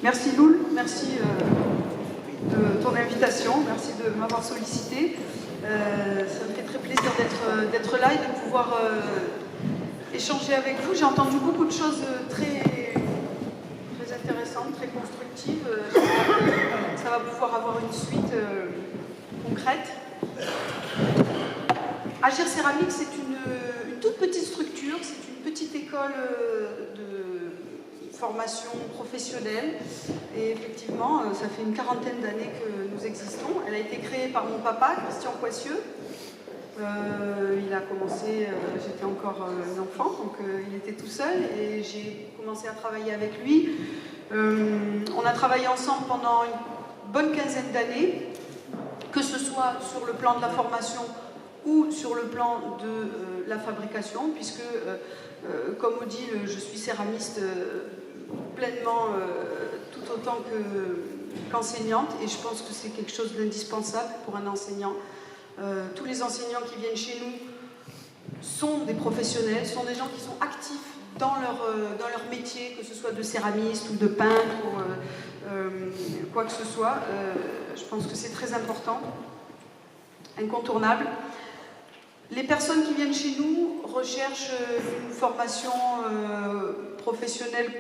Merci Loul, merci de ton invitation, merci de m'avoir sollicité. Ça me fait très plaisir d'être là et de pouvoir échanger avec vous. J'ai entendu beaucoup de choses très intéressantes, très constructives. J'espère que ça va pouvoir avoir une suite concrète. Agir Céramique, c'est une toute petite structure, c'est une petite école de formation professionnelle. Et effectivement, ça fait une quarantaine d'années que nous existons. Elle a été créée par mon papa, Christian Poissieux. Il a commencé, j'étais encore un enfant, donc il était tout seul et j'ai commencé à travailler avec lui. On a travaillé ensemble pendant une bonne quinzaine d'années, que ce soit sur le plan de la formation ou sur le plan de la fabrication, puisque, comme Odile, je suis céramiste pleinement tout autant qu'enseignante, et je pense que c'est quelque chose d'indispensable pour un enseignant. Tous les enseignants qui viennent chez nous sont des professionnels, sont des gens qui sont actifs dans leur métier, que ce soit de céramiste ou de peintre ou quoi que ce soit. Je pense que c'est très important, incontournable. Les personnes qui viennent chez nous recherchent une formation professionnelle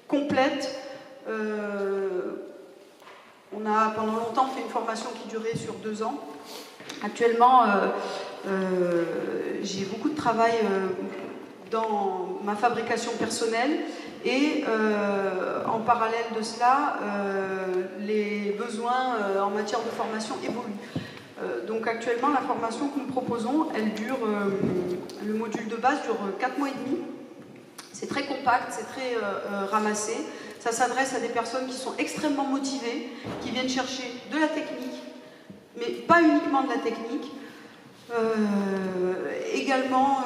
complète. On a pendant longtemps fait une formation qui durait sur 2 ans. Actuellement, j'ai beaucoup de travail dans ma fabrication personnelle et en parallèle de cela, les besoins en matière de formation évoluent. Donc actuellement, la formation que nous proposons, elle dure, le module de base dure 4 mois et demi. C'est très compact, c'est très ramassé. Ça s'adresse à des personnes qui sont extrêmement motivées, qui viennent chercher de la technique, mais pas uniquement de la technique, également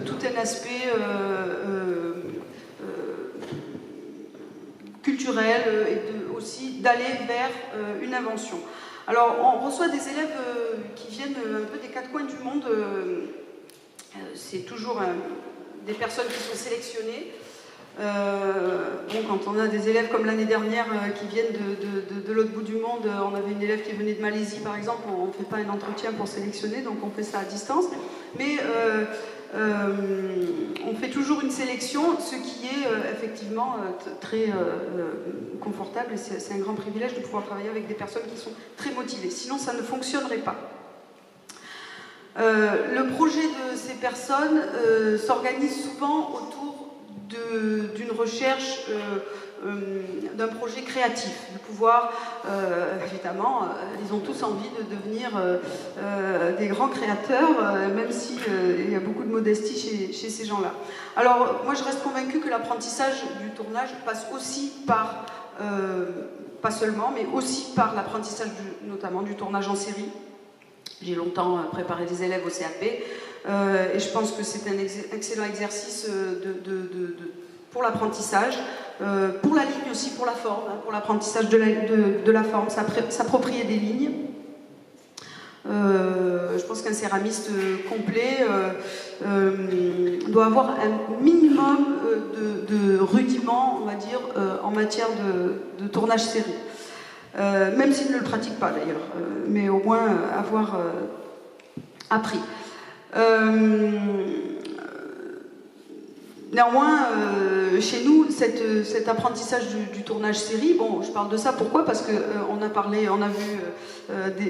tout un aspect culturel et aussi d'aller vers une invention. Alors on reçoit des élèves qui viennent un peu des 4 coins du monde, c'est toujours des personnes qui sont sélectionnées. Bon, quand on a des élèves comme l'année dernière qui viennent de l'autre bout du monde, on avait une élève qui venait de Malaisie par exemple, on ne fait pas un entretien pour sélectionner, donc on fait ça à distance, mais on fait toujours une sélection, ce qui est effectivement très confortable, et c'est un grand privilège de pouvoir travailler avec des personnes qui sont très motivées, sinon ça ne fonctionnerait pas. Le projet de ces personnes s'organise souvent autour d'une recherche, d'un projet créatif, de pouvoir, évidemment, ils ont tous envie de devenir des grands créateurs, même s'il y a beaucoup de modestie chez ces gens-là. Alors, moi je reste convaincue que l'apprentissage du tournage passe aussi par, pas seulement, mais aussi par l'apprentissage notamment du tournage en série. J'ai longtemps préparé des élèves au CAP, et je pense que c'est un excellent exercice pour l'apprentissage, pour la ligne aussi, pour la forme, hein, pour l'apprentissage de la forme, s'approprier des lignes. Je pense qu'un céramiste complet doit avoir un minimum de rudiments, on va dire, en matière de tournage série. Même s'il ne le pratique pas d'ailleurs, mais au moins avoir appris. Néanmoins, chez nous, cet apprentissage du tournage série, bon, je parle de ça, pourquoi? Parce qu'on on a vu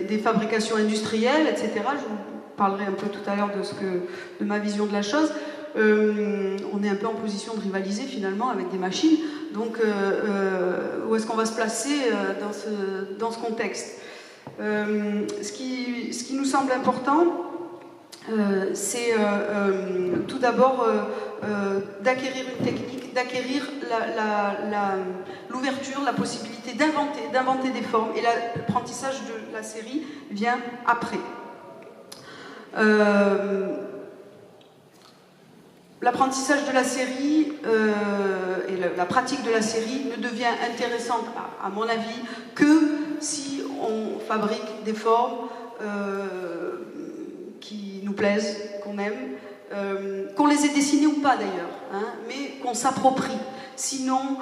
des fabrications industrielles, etc. Je vous parlerai un peu tout à l'heure de ma vision de la chose. On est un peu en position de rivaliser finalement avec des machines, donc où est-ce qu'on va se placer dans ce contexte? Ce qui nous semble important, c'est tout d'abord d'acquérir une technique, d'acquérir l'ouverture, la possibilité d'inventer des formes, et l'apprentissage de la série vient après. L'apprentissage de la série et la pratique de la série ne devient intéressante, à mon avis, que si on fabrique des formes qui nous plaisent, qu'on aime, qu'on les ait dessinés ou pas d'ailleurs, hein, mais qu'on s'approprie. Sinon,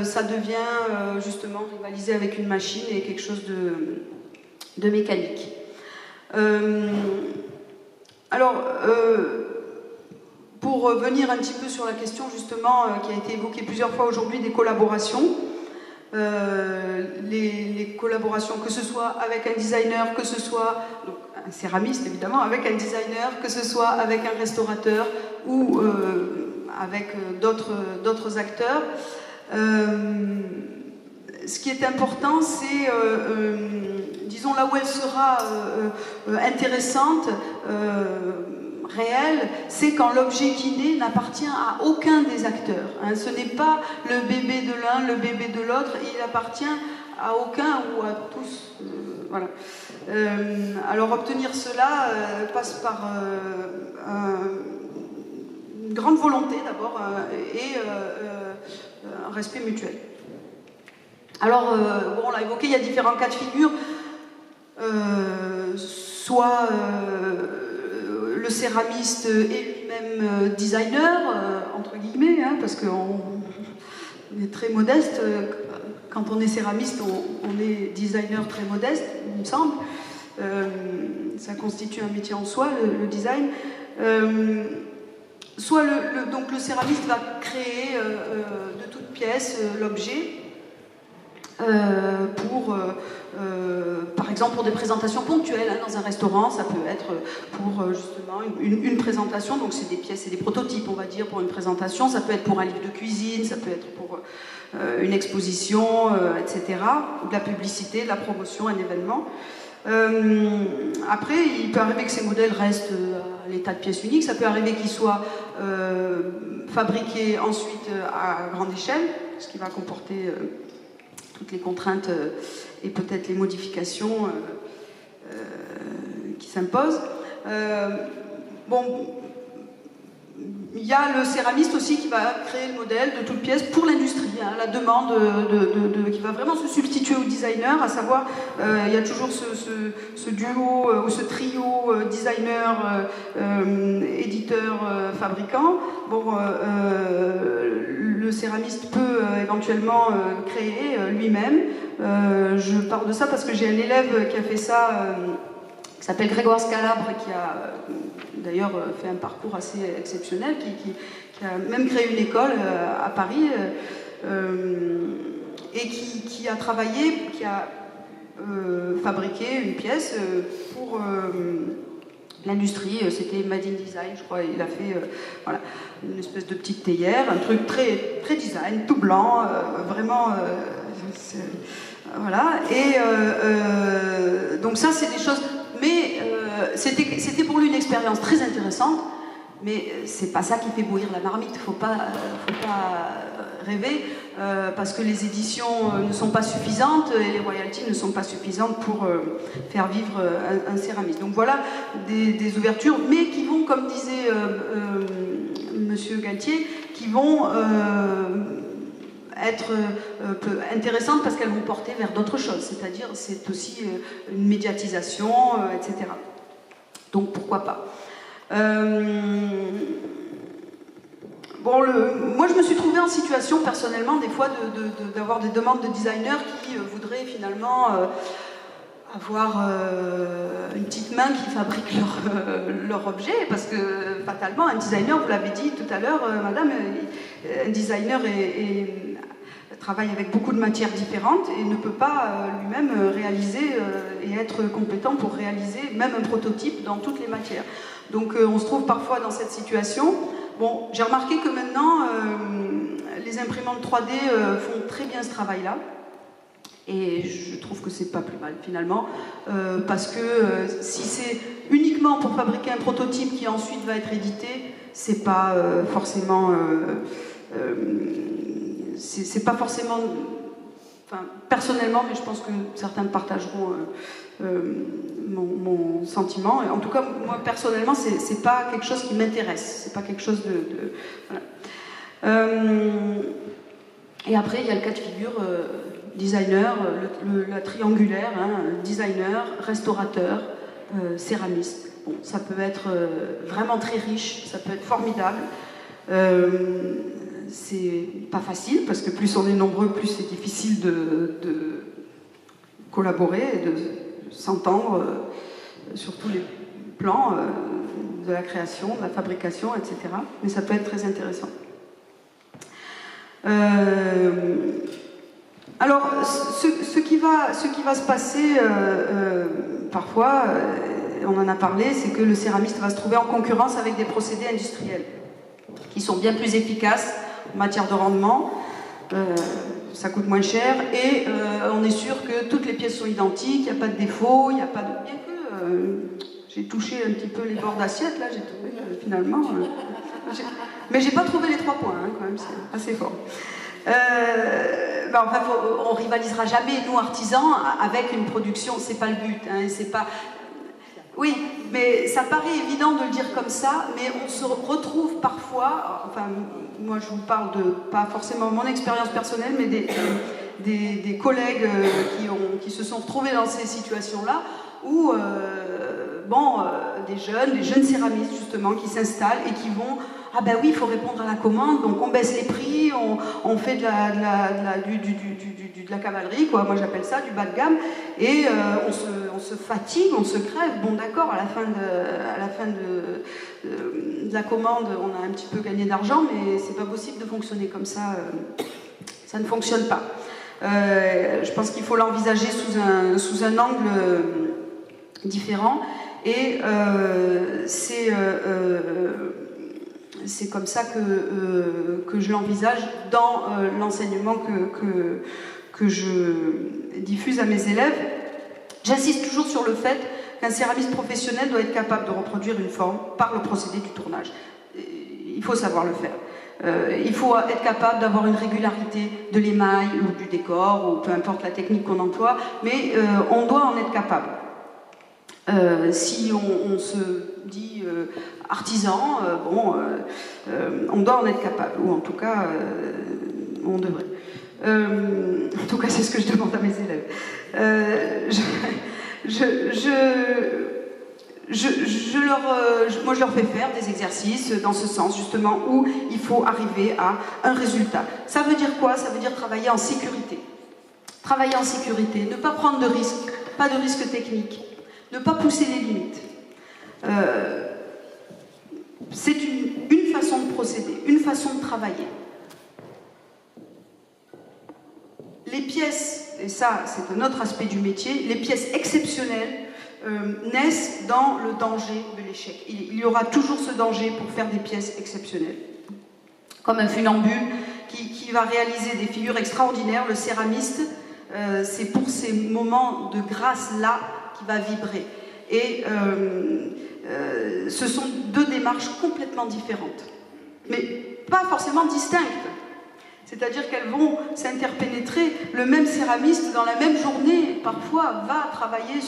ça devient justement rivaliser avec une machine et quelque chose de mécanique. Pour venir un petit peu sur la question justement qui a été évoquée plusieurs fois aujourd'hui des collaborations, les collaborations, que ce soit avec un designer, que ce soit donc, un céramiste évidemment, avec un designer, que ce soit avec un restaurateur ou avec d'autres acteurs. Ce qui est important, c'est, disons, là où elle sera intéressante, réelle, c'est quand l'objet qui naît n'appartient à aucun des acteurs. Hein. Ce n'est pas le bébé de l'un, le bébé de l'autre, il appartient à aucun ou à tous. Voilà. Alors obtenir cela passe par une grande volonté d'abord et un respect mutuel. Alors, bon, on l'a évoqué, il y a différents cas de figure. Soit le céramiste est lui-même designer, entre guillemets, hein, parce qu'on est très modeste. Quand on est céramiste, on est designer très modeste, il me semble. Ça constitue un métier en soi, le design. Soit donc le céramiste va créer de toutes pièces l'objet par exemple pour des présentations ponctuelles, hein, dans un restaurant, ça peut être pour justement une présentation, donc c'est des pièces, c'est des prototypes on va dire pour une présentation, ça peut être pour un livre de cuisine, ça peut être pour une exposition, etc., ou de la publicité, de la promotion, un événement. Après, il peut arriver que ces modèles restent à l'état de pièces uniques, ça peut arriver qu'ils soient fabriqués ensuite à grande échelle, ce qui va comporter toutes les contraintes et peut-être les modifications qui s'imposent. Bon, il y a le céramiste aussi qui va créer le modèle de toute pièce pour l'industrie, hein, la demande qui va vraiment se substituer au designer, à savoir il y a toujours ce duo ou ce trio designer, éditeur, fabricant. Bon, le céramiste peut éventuellement créer lui-même. Je parle de ça parce que j'ai un élève qui a fait ça, qui s'appelle Grégoire Scalabre, qui a d'ailleurs fait un parcours assez exceptionnel, qui a même créé une école à Paris et qui a travaillé, qui a fabriqué une pièce pour l'industrie, c'était Made in Design, je crois. Il a fait voilà, une espèce de petite théière, un truc très, très design, tout blanc, vraiment. Voilà. Et donc ça, c'est des choses. Mais c'était pour lui une expérience très intéressante. Mais c'est pas ça qui fait bouillir la marmite. Faut pas rêver, parce que les éditions ne sont pas suffisantes et les royalties ne sont pas suffisantes pour faire vivre un céramiste. Donc voilà des ouvertures, mais qui vont, comme disait Monsieur Galtier, qui vont être intéressantes parce qu'elles vont porter vers d'autres choses. C'est-à-dire, c'est aussi une médiatisation, etc. Donc pourquoi pas. Bon, moi je me suis trouvée en situation personnellement des fois d'avoir des demandes de designers qui voudraient finalement avoir une petite main qui fabrique leur objet, parce que fatalement un designer, vous l'avez dit tout à l'heure madame, un designer travaille avec beaucoup de matières différentes et ne peut pas lui-même réaliser et être compétent pour réaliser même un prototype dans toutes les matières. Donc on se trouve parfois dans cette situation. Bon, j'ai remarqué que maintenant, les imprimantes 3D font très bien ce travail-là. Et je trouve que c'est pas plus mal finalement, parce que si c'est uniquement pour fabriquer un prototype qui ensuite va être édité, c'est pas forcément... c'est pas forcément... Enfin, personnellement, mais je pense que certains partageront mon sentiment. En tout cas, moi, personnellement, c'est pas quelque chose qui m'intéresse. C'est pas quelque chose de voilà. Et après, il y a le cas de figure designer, la triangulaire, hein, designer, restaurateur, céramiste. Bon, ça peut être vraiment très riche, ça peut être formidable. C'est pas facile, parce que plus on est nombreux, plus c'est difficile de collaborer et de s'entendre sur tous les plans de la création, de la fabrication, etc. Mais ça peut être très intéressant. Alors, ce qui va se passer parfois, on en a parlé, c'est que le céramiste va se trouver en concurrence avec des procédés industriels qui sont bien plus efficaces en matière de rendement, ça coûte moins cher et on est sûr que toutes les pièces sont identiques, il n'y a pas de défaut, il n'y a pas de... Bien que j'ai touché un petit peu les bords d'assiette, là, j'ai trouvé finalement... Mais j'ai pas trouvé les 3 points, hein, quand même, c'est assez fort. Enfin, on rivalisera jamais, nous artisans, avec une production, c'est pas le but, hein, c'est pas... Oui, mais ça paraît évident de le dire comme ça, mais on se retrouve parfois, enfin, moi je vous parle de, pas forcément mon expérience personnelle, mais des collègues qui se sont retrouvés dans ces situations-là, où, des jeunes céramistes justement, qui s'installent et qui vont... Ah ben oui, il faut répondre à la commande, donc on baisse les prix, on fait de la cavalerie, quoi. Moi j'appelle ça du bas de gamme, et on se fatigue, on se crève. Bon d'accord, à la fin de la commande, on a un petit peu gagné d'argent, mais c'est pas possible de fonctionner comme ça, ça ne fonctionne pas. Je pense qu'il faut l'envisager sous un angle différent, et c'est comme ça que je l'envisage dans l'enseignement que je diffuse à mes élèves. J'insiste toujours sur le fait qu'un céramiste professionnel doit être capable de reproduire une forme par le procédé du tournage. Il faut savoir le faire. Il faut être capable d'avoir une régularité de l'émail ou du décor, ou peu importe la technique qu'on emploie, mais on doit en être capable. Si on se dit artisan, on doit en être capable, ou en tout cas, on devrait. En tout cas, c'est ce que je demande à mes élèves. Moi, je leur fais faire des exercices dans ce sens, justement, où il faut arriver à un résultat. Ça veut dire quoi? Ça veut dire travailler en sécurité. Travailler en sécurité, ne pas prendre de risques, pas de risques techniques. Ne pas pousser les limites. C'est une façon de procéder, une façon de travailler. Les pièces, et ça c'est un autre aspect du métier, les pièces exceptionnelles naissent dans le danger de l'échec. Il y aura toujours ce danger pour faire des pièces exceptionnelles. Comme un funambule qui va réaliser des figures extraordinaires, le céramiste, c'est pour ces moments de grâce-là va vibrer. Et ce sont 2 démarches complètement différentes, mais pas forcément distinctes. C'est-à-dire qu'elles vont s'interpénétrer. Le même céramiste, dans la même journée, parfois, va travailler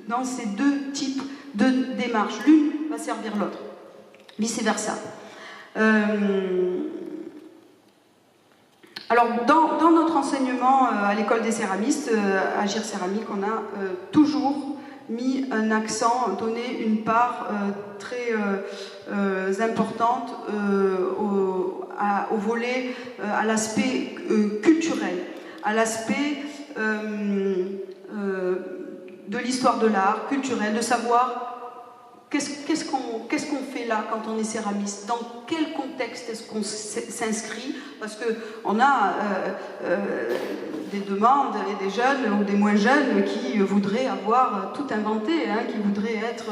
dans ces 2 types de démarches. L'une va servir l'autre, vice-versa. Alors, dans notre enseignement à l'école des céramistes, Agir Céramique, on a toujours mis un accent, donné une part très importante au volet, à l'aspect culturel, à l'aspect de l'histoire de l'art, culturel, de savoir qu'est-ce qu'on fait là quand on est céramiste, dans quel contexte est-ce qu'on s'inscrit, parce qu'on a des demandes et des jeunes ou des moins jeunes qui voudraient avoir tout inventé, hein, qui voudraient être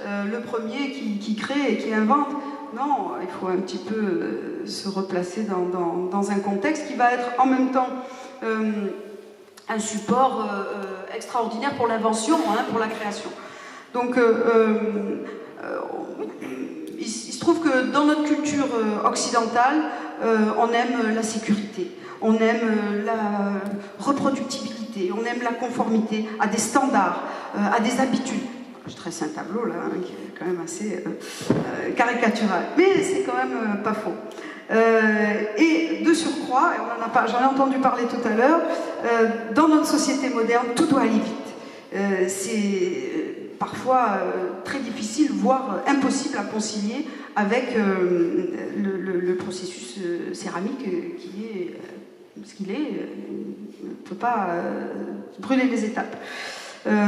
le premier qui crée et qui invente. Non, il faut un petit peu se replacer dans un contexte qui va être en même temps un support extraordinaire pour l'invention, hein, pour la création. Donc, il se trouve que dans notre culture occidentale, on aime la sécurité, on aime la reproductibilité, on aime la conformité à des standards, à des habitudes. Je trace un tableau là, hein, qui est quand même assez caricatural, mais c'est quand même pas faux. Et de surcroît, et j'en ai entendu parler tout à l'heure, dans notre société moderne, tout doit aller vite. parfois très difficile, voire impossible à concilier avec le processus céramique qui est ce qu'il est. On ne peut pas brûler les étapes.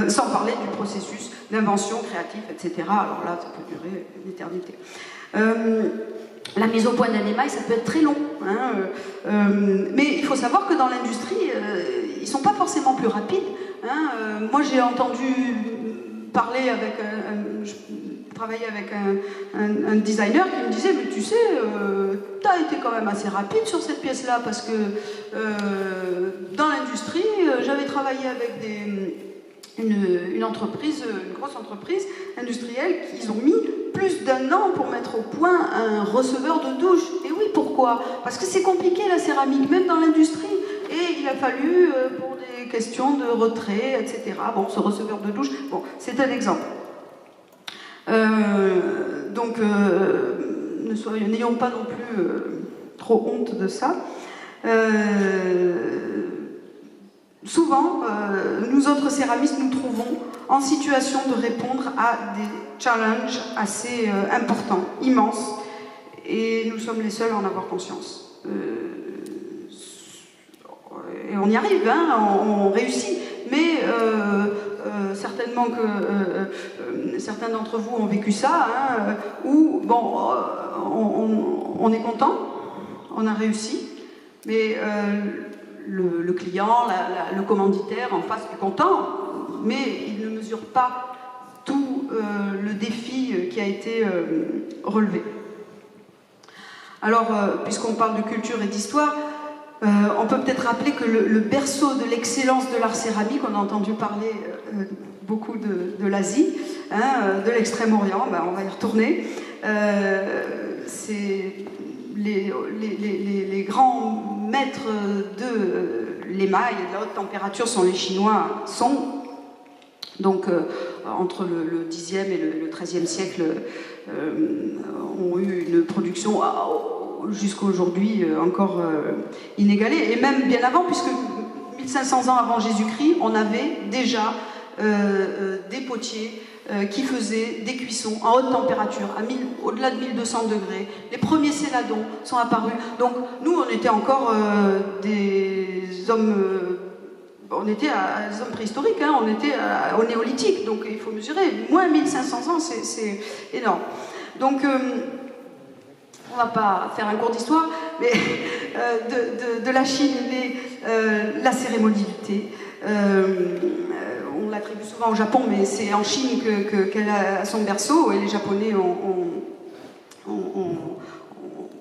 Sans parler du processus d'invention créative, etc. Alors là, ça peut durer une éternité. La mise au point d'un émail, ça peut être très long. Hein, mais il faut savoir que dans l'industrie, ils ne sont pas forcément plus rapides. Hein. Moi, j'ai entendu parler avec je travaillais avec un designer qui me disait, mais tu sais, tu as été quand même assez rapide sur cette pièce-là, parce que dans l'industrie, j'avais travaillé avec une entreprise, une grosse entreprise industrielle, qui ont mis plus d'1 an pour mettre au point un receveur de douche. Et oui, pourquoi? Parce que c'est compliqué la céramique, même dans l'industrie. Et il a fallu, pour des questions de retrait, etc. Bon, ce receveur de douche, bon, c'est un exemple. Donc, n'ayons pas non plus trop honte de ça. Souvent, nous autres céramistes nous trouvons en situation de répondre à des challenges assez importants, immenses, et nous sommes les seuls à en avoir conscience. Et on y arrive, hein, on réussit, mais certainement que certains d'entre vous ont vécu ça, hein, où, bon, on est content, on a réussi, mais le client, le commanditaire en face est content, mais il ne mesure pas tout le défi qui a été relevé. Alors, puisqu'on parle de culture et d'histoire, on peut peut-être rappeler que le berceau de l'excellence de l'art céramique, on a entendu parler beaucoup de l'Asie, hein, de l'Extrême-Orient, ben on va y retourner. C'est les grands maîtres de l'émail et de la haute température sont les Chinois, donc entre le Xe et le XIIIe siècle, ont eu une production jusqu'à aujourd'hui encore inégalée, et même bien avant, puisque 1500 ans avant Jésus-Christ, on avait déjà des potiers qui faisaient des cuissons en haute température, au-delà de 1200 degrés. Les premiers céladons sont apparus. Donc nous, on était encore des hommes... on était des hommes préhistoriques, hein, on était au néolithique, donc il faut mesurer. Moins 1500 ans, c'est énorme. Donc, on ne va pas faire un cours d'histoire, mais de la Chine est la cérémonie du thé. On l'attribue souvent au Japon, mais c'est en Chine qu'elle a son berceau, et les Japonais ont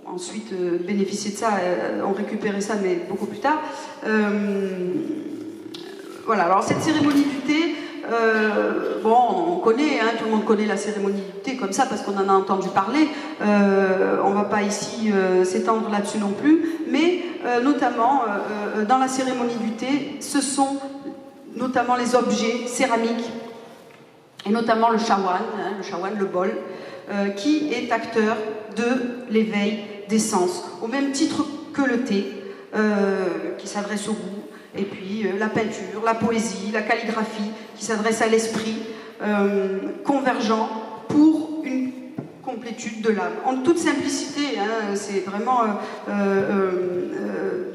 ensuite bénéficié de ça, ont récupéré ça, mais beaucoup plus tard. Voilà, alors cette cérémonie du thé, bon, on connaît, hein, tout le monde connaît la cérémonie du thé comme ça parce qu'on en a entendu parler. On ne va pas ici s'étendre là-dessus non plus, mais notamment dans la cérémonie du thé, ce sont notamment les objets céramiques, et notamment le chawan, hein, le bol, qui est acteur de l'éveil des sens, au même titre que le thé, qui s'adresse au goût. Et puis la peinture, la poésie, la calligraphie, qui s'adresse à l'esprit, convergent pour une complétude de l'âme. En toute simplicité, hein, c'est vraiment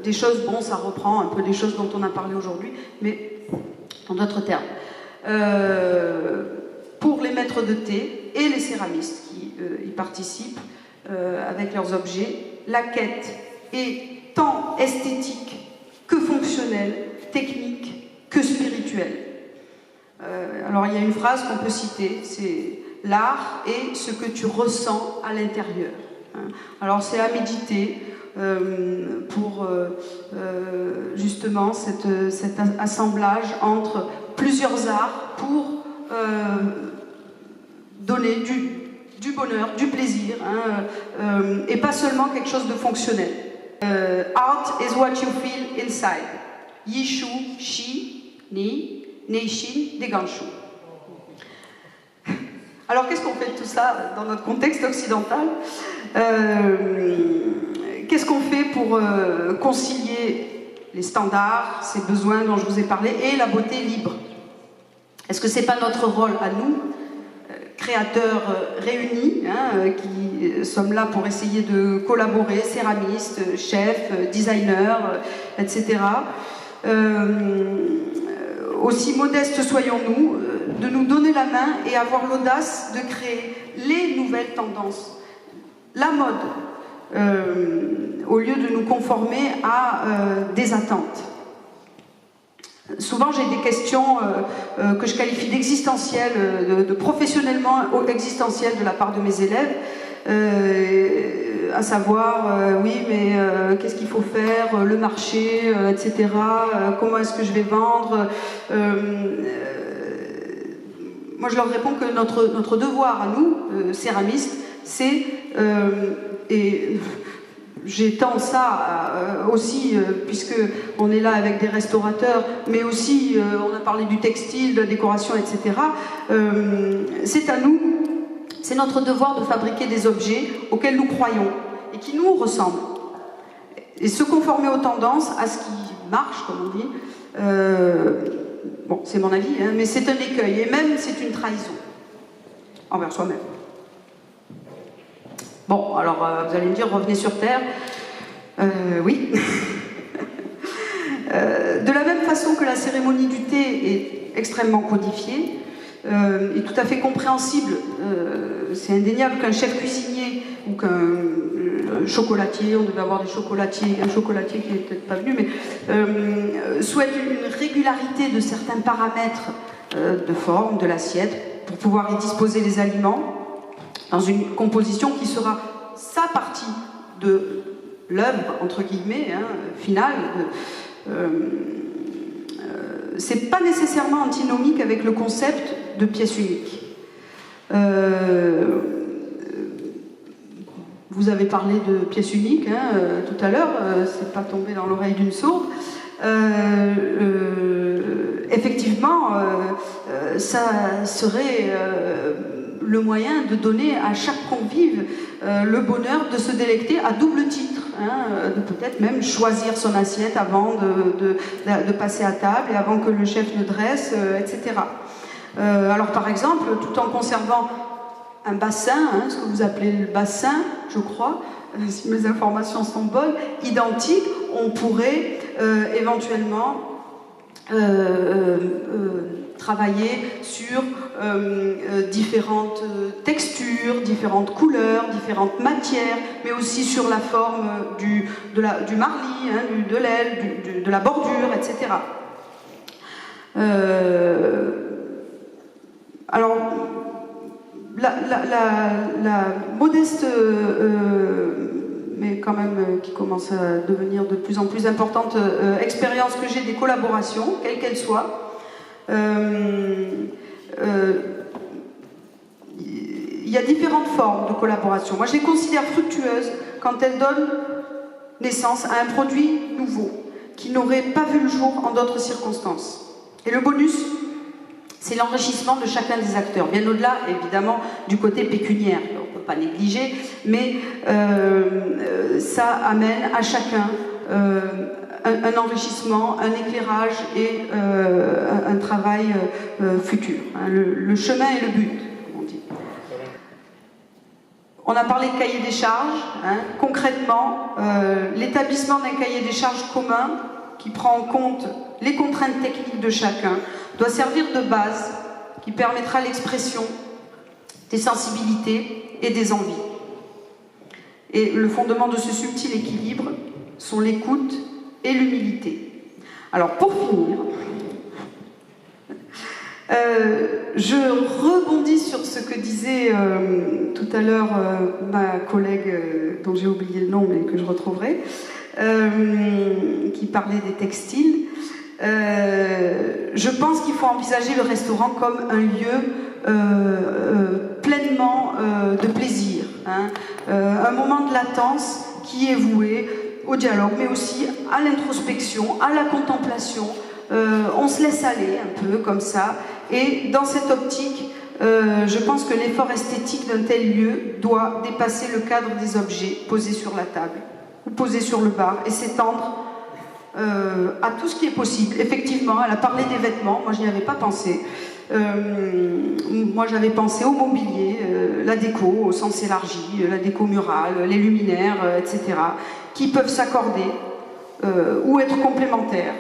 des choses, bon, ça reprend un peu des choses dont on a parlé aujourd'hui, mais en d'autres termes. Pour les maîtres de thé et les céramistes qui y participent avec leurs objets, la quête est tant esthétique que fonctionnelle, technique, que spirituelle. Alors il y a une phrase qu'on peut citer, c'est « l'art est ce que tu ressens à l'intérieur ». Alors c'est à méditer pour justement cet assemblage entre plusieurs arts pour donner du bonheur, du plaisir, hein, et pas seulement quelque chose de fonctionnel. Art is what you feel inside. Yishu, shi, ni, neishin, deganshu. Alors qu'est-ce qu'on fait de tout ça dans notre contexte occidental? Qu'est-ce qu'on fait pour concilier les standards, ces besoins dont je vous ai parlé, et la beauté libre? Est-ce que c'est pas notre rôle à nous créateurs réunis, qui sommes là pour essayer de collaborer, céramistes, chefs, designers, etc. Aussi modestes soyons-nous, de nous donner la main et avoir l'audace de créer les nouvelles tendances, la mode, au lieu de nous conformer à des attentes. Souvent, j'ai des questions que je qualifie d'existentielles, de professionnellement existentielles de la part de mes élèves, à savoir, oui, mais qu'est-ce qu'il faut faire, le marché, etc., comment est-ce que je vais vendre moi, je leur réponds que notre devoir à nous, céramistes, c'est, et j'étends ça aussi, puisque on est là avec des restaurateurs, mais aussi, on a parlé du textile, de la décoration, etc. C'est à nous, c'est notre devoir de fabriquer des objets auxquels nous croyons et qui nous ressemblent. Et se conformer aux tendances, à ce qui marche, comme on dit, bon, c'est mon avis, mais c'est un écueil, et même c'est une trahison envers soi-même. Bon, alors vous allez me dire, revenez sur Terre. Oui. De la même façon que la cérémonie du thé est extrêmement codifiée, et tout à fait compréhensible, c'est indéniable qu'un chef cuisinier ou qu'un chocolatier, on devait avoir des chocolatiers, un chocolatier qui n'est peut-être pas venu, mais souhaite une régularité de certains paramètres de forme, de l'assiette, pour pouvoir y disposer les aliments dans une composition qui sera sa partie de l'œuvre, entre guillemets, finale. C'est pas nécessairement antinomique avec le concept de pièce unique. Vous avez parlé de pièce unique tout à l'heure, c'est pas tombé dans l'oreille d'une sourde. Effectivement, ça serait le moyen de donner à chaque convive le bonheur de se délecter à double titre, de peut-être même choisir son assiette avant de passer à table et avant que le chef ne dresse, etc. Alors par exemple, tout en conservant un bassin, ce que vous appelez le bassin, je crois, si mes informations sont bonnes, identique, on pourrait éventuellement travailler sur différentes textures, différentes couleurs, différentes matières, mais aussi sur la forme du marli, de l'aile, de la bordure, etc. Alors, la modeste, mais quand même qui commence à devenir de plus en plus importante expérience que j'ai des collaborations, quelles qu'elles soient, il y a différentes formes de collaboration. Moi, je les considère fructueuses quand elles donnent naissance à un produit nouveau, qui n'aurait pas vu le jour en d'autres circonstances. Et le bonus, c'est l'enrichissement de chacun des acteurs, bien au-delà, évidemment, du côté pécuniaire, on ne peut pas négliger, mais ça amène à chacun un enrichissement, un éclairage et un travail futur. Le chemin est le but, comme on dit. On a parlé de cahier des charges. Concrètement, l'établissement d'un cahier des charges commun qui prend en compte les contraintes techniques de chacun doit servir de base qui permettra l'expression des sensibilités et des envies. Et le fondement de ce subtil équilibre sont l'écoute et l'humilité. Alors pour finir, je rebondis sur ce que disait tout à l'heure ma collègue dont j'ai oublié le nom mais que je retrouverai, qui parlait des textiles. Je pense qu'il faut envisager le restaurant comme un lieu pleinement de plaisir, un moment de latence qui est voué au dialogue, mais aussi à l'introspection, à la contemplation. On se laisse aller un peu comme ça, et dans cette optique, je pense que l'effort esthétique d'un tel lieu doit dépasser le cadre des objets posés sur la table ou posés sur le bar et s'étendre à tout ce qui est possible. Effectivement, elle a parlé des vêtements, moi je n'y avais pas pensé. Moi j'avais pensé au mobilier, la déco au sens élargi, la déco murale, les luminaires, etc., qui peuvent s'accorder ou être complémentaires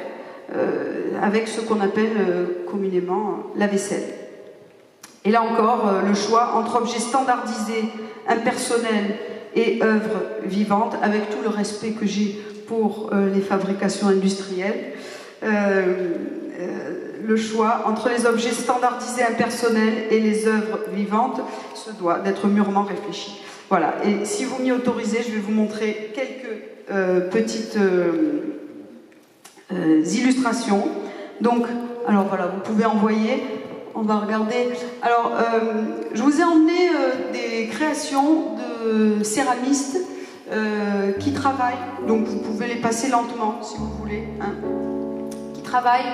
avec ce qu'on appelle communément la vaisselle. Et là encore, le choix entre objets standardisés, impersonnels et œuvres vivantes, avec tout le respect que j'ai pour les fabrications industrielles, le choix entre les objets standardisés impersonnels et les œuvres vivantes se doit d'être mûrement réfléchi. Voilà, et si vous m'y autorisez, je vais vous montrer quelques petites illustrations. Donc, alors voilà, vous pouvez envoyer, on va regarder. Alors, je vous ai emmené des créations de céramistes qui travaillent, donc vous pouvez les passer lentement si vous voulez, hein, qui travaillent